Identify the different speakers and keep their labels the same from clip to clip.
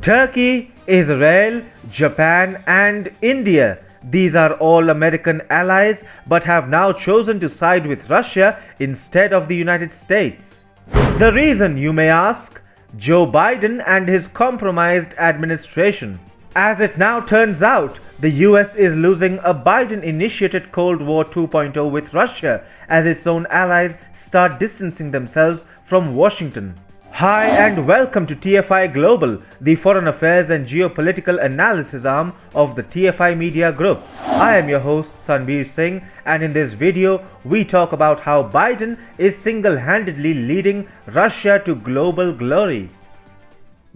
Speaker 1: Turkey, Israel, Japan, and India. These are all American allies but have now chosen to side with Russia instead of the United States. The reason, you may ask? Joe Biden and his compromised administration. As it now turns out, the US is losing a Biden-initiated Cold War 2.0 with Russia as its own allies start distancing themselves from Washington. Hi and welcome to TFI Global, the foreign affairs and geopolitical analysis arm of the TFI Media Group. I am your host Sanbir Singh, and in this video we talk about how Biden is single-handedly leading Russia to global glory.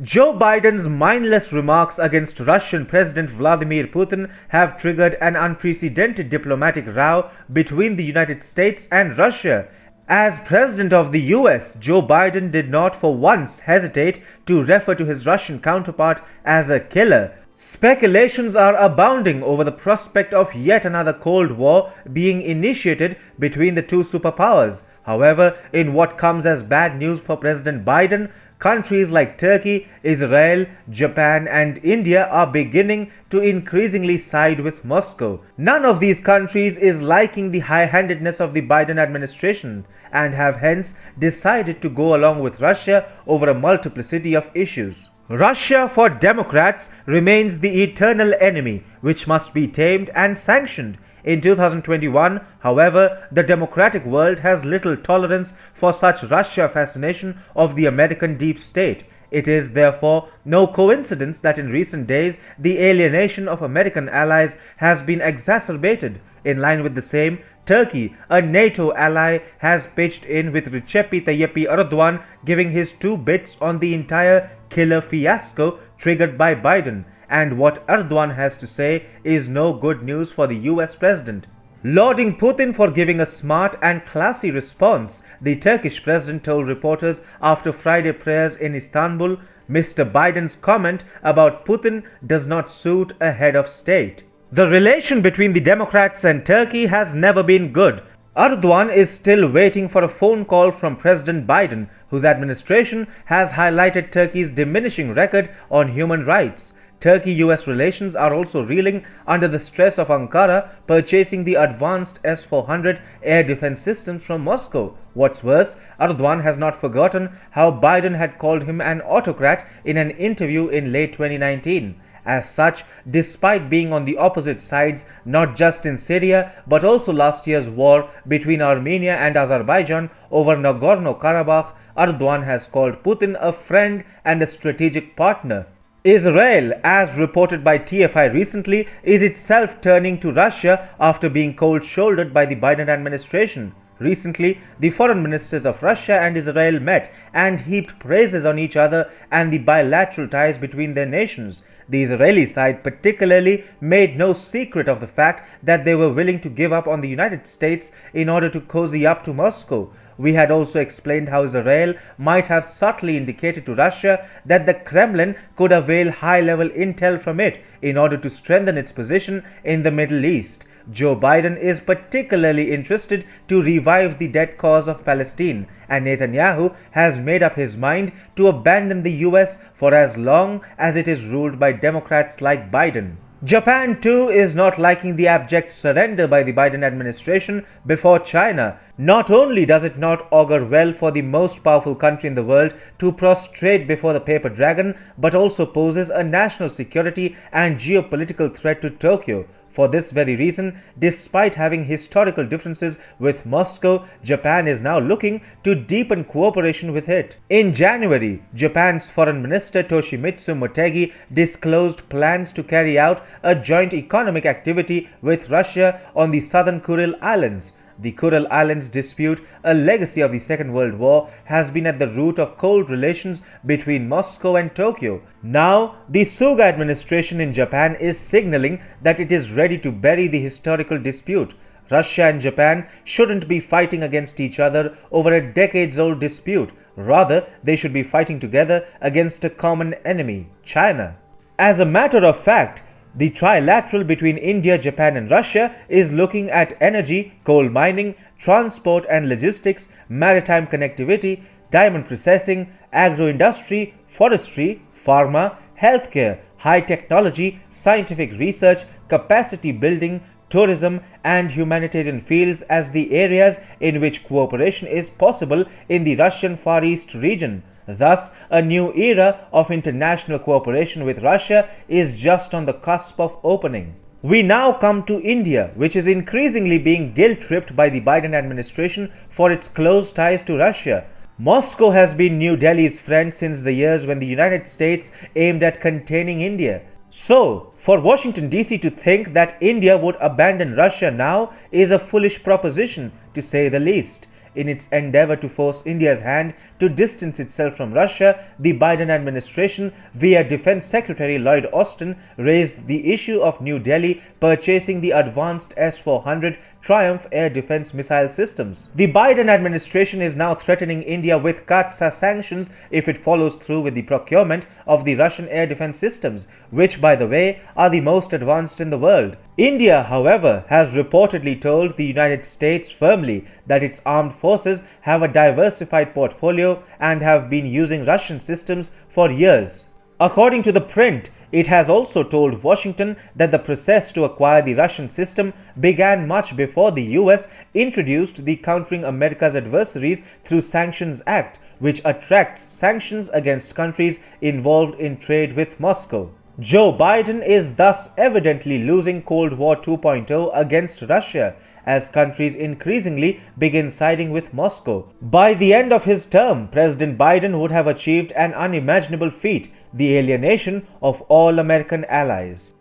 Speaker 1: Joe Biden's mindless remarks against Russian President Vladimir Putin have triggered an unprecedented diplomatic row between the United States and Russia. As President of the US, Joe Biden did not for once hesitate to refer to his Russian counterpart as a killer. Speculations are abounding over the prospect of yet another Cold War being initiated between the two superpowers. However, in what comes as bad news for President Biden, countries like Turkey, Israel, Japan, and India are beginning to increasingly side with Moscow. None of these countries is liking the high-handedness of the Biden administration and have hence decided to go along with Russia over a multiplicity of issues. Russia, for Democrats, remains the eternal enemy, which must be tamed and sanctioned. In 2021, however, the democratic world has little tolerance for such Russia fascination of the American deep state. It is therefore no coincidence that in recent days the alienation of American allies has been exacerbated. In line with the same, Turkey, a NATO ally, has pitched in with Recep Tayyip Erdogan giving his two bits on the entire killer fiasco triggered by Biden. And what Erdogan has to say is no good news for the US president. Lauding Putin for giving a smart and classy response, the Turkish president told reporters after Friday prayers in Istanbul, Mr. Biden's comment about Putin does not suit a head of state. The relation between the Democrats and Turkey has never been good. Erdogan is still waiting for a phone call from President Biden, whose administration has highlighted Turkey's diminishing record on human rights. Turkey-US relations are also reeling under the stress of Ankara purchasing the advanced S-400 air defense systems from Moscow. What's worse, Erdogan has not forgotten how Biden had called him an autocrat in an interview in late 2019. As such, despite being on the opposite sides not just in Syria but also last year's war between Armenia and Azerbaijan over Nagorno-Karabakh, Erdogan has called Putin a friend and a strategic partner. Israel, as reported by TFI recently, is itself turning to Russia after being cold-shouldered by the Biden administration. Recently, the foreign ministers of Russia and Israel met and heaped praises on each other and the bilateral ties between their nations. The Israeli side particularly made no secret of the fact that they were willing to give up on the United States in order to cozy up to Moscow. We had also explained how Israel might have subtly indicated to Russia that the Kremlin could avail high-level intel from it in order to strengthen its position in the Middle East. Joe Biden is particularly interested to revive the dead cause of Palestine, and Netanyahu has made up his mind to abandon the US for as long as it is ruled by Democrats like Biden. Japan too is not liking the abject surrender by the Biden administration before China. Not only does it not augur well for the most powerful country in the world to prostrate before the paper dragon, but also poses a national security and geopolitical threat to Tokyo. For this very reason, despite having historical differences with Moscow, Japan is now looking to deepen cooperation with it. In January, Japan's Foreign Minister Toshimitsu Motegi disclosed plans to carry out a joint economic activity with Russia on the southern Kuril Islands. The Kuril Islands dispute, a legacy of the Second World War, has been at the root of cold relations between Moscow and Tokyo. Now, the Suga administration in Japan is signaling that it is ready to bury the historical dispute. Russia and Japan shouldn't be fighting against each other over a decades-old dispute. Rather, they should be fighting together against a common enemy, China. As a matter of fact, the trilateral between India, Japan and Russia is looking at energy, coal mining, transport and logistics, maritime connectivity, diamond processing, agro-industry, forestry, pharma, healthcare, high technology, scientific research, capacity building, tourism, and humanitarian fields as the areas in which cooperation is possible in the Russian Far East region. Thus, a new era of international cooperation with Russia is just on the cusp of opening. We now come to India, which is increasingly being guilt-tripped by the Biden administration for its close ties to Russia. Moscow has been New Delhi's friend since the years when the United States aimed at containing India. So, for Washington DC to think that India would abandon Russia now is a foolish proposition, to say the least. In its endeavor to force India's hand to distance itself from Russia, the Biden administration, via Defense Secretary Lloyd Austin, raised the issue of New Delhi purchasing the advanced S-400 Triumph air defense missile systems. The Biden administration is now threatening India with CAATSA sanctions if it follows through with the procurement of the Russian air defense systems, which, by the way, are the most advanced in the world. India, however, has reportedly told the United States firmly that its armed forces have a diversified portfolio and have been using Russian systems for years. According to the print, it has also told Washington that the process to acquire the Russian system began much before the US introduced the Countering America's Adversaries Through Sanctions Act, which attracts sanctions against countries involved in trade with Moscow. Joe Biden is thus evidently losing Cold War 2.0 against Russia, as countries increasingly begin siding with Moscow. By the end of his term, President Biden would have achieved an unimaginable feat: the alienation of all American allies.